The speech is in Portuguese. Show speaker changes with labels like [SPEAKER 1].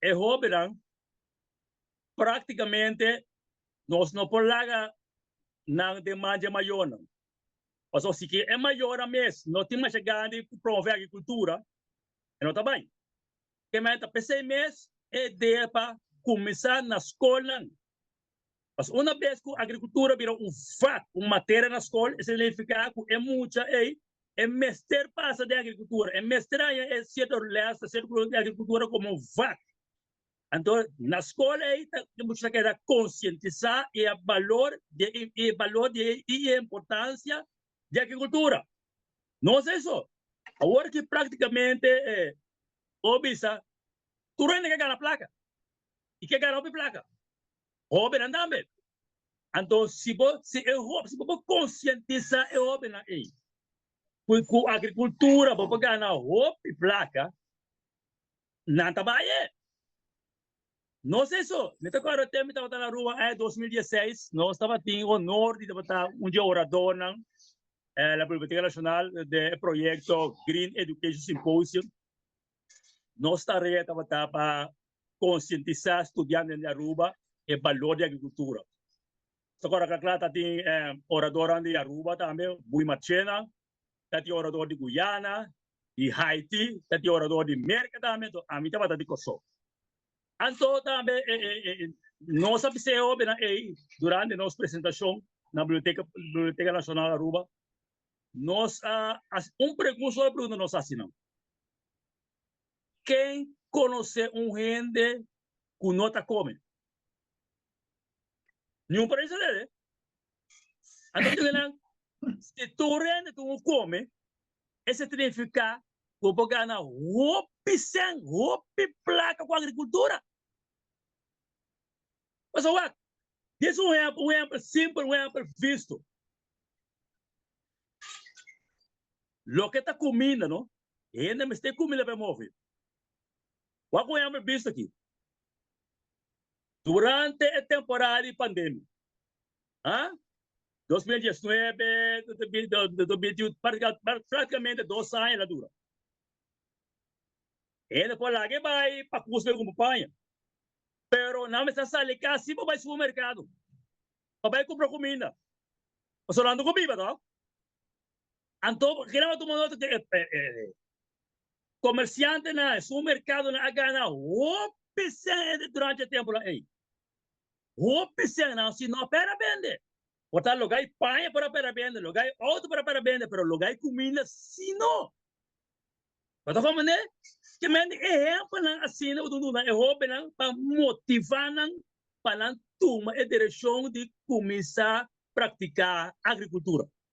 [SPEAKER 1] é hobennan, praticamente, nós não podemos na demanda maior, não. Mas se que é maior a mês, não tem mais chegado de promover a agricultura, não está bem. Que mais está pensando mês é de para começar na escola. Mas uma vez que a agricultura virou fato, uma matéria na escola, significa que é muita, é mester passa de agricultura, é mester é certo leste, certo de agricultura como fato. Então, na escola, temos que conscientizar o valor e a importância da agricultura. Não é isso. Agora que praticamente, obisa, tu não quer ganhar placa. E quer ganhar placa. Hobennan tambe. Então, se você conscientizar o hobennan aí, porque a agricultura, para ganhar placa, não está bem. Não sei só, nesse caso, eu estava na rua em 2016, nós estávamos tendo o honor de estar dia orador na Biblioteca Nacional do projeto Green Education Symposium. Nossa tarefa estava para conscientizar estudantes de Aruba o valor da agricultura. Agora, claro, tem orador de Aruba também, Hendsley Martina, tem orador de Guyana, de Haiti, tem orador de América também, então, a mim estava de Kosovo. Então, também, nós observamos durante a nossa apresentação na Biblioteca Nacional de Aruba, nós pergunta sobre o nós assinamos. Quem conhece gente que não está comendo? Nenhum país dele. Então, se tu rende, tu não come, esse significa que você ganha roupa placa com a agricultura. Mas, olha, isso é um exemplo simples, um exemplo visto. Loke está comendo, não? E ainda me está comendo para mover. Qual é o exemplo visto aqui? Durante a temporada de pandemia, 2019, 2021, praticamente 2 anos ela dura. E depois lá que vai para custo de companhia. Pero não me está saindo assim para o supermercado. Para comprar comida. Mas só não comida, não? Então, queremos tomar nota que comerciante na supermercado na gana durante o tempo lá aí. Não, se não para vender. Portanto, lugar panha para vender, lugar outro para vender, pero lugar comida se não. Mas como né? Que men exemplo na assim o do na hobennan para motivar para tomar a direção de começar a praticar agricultura.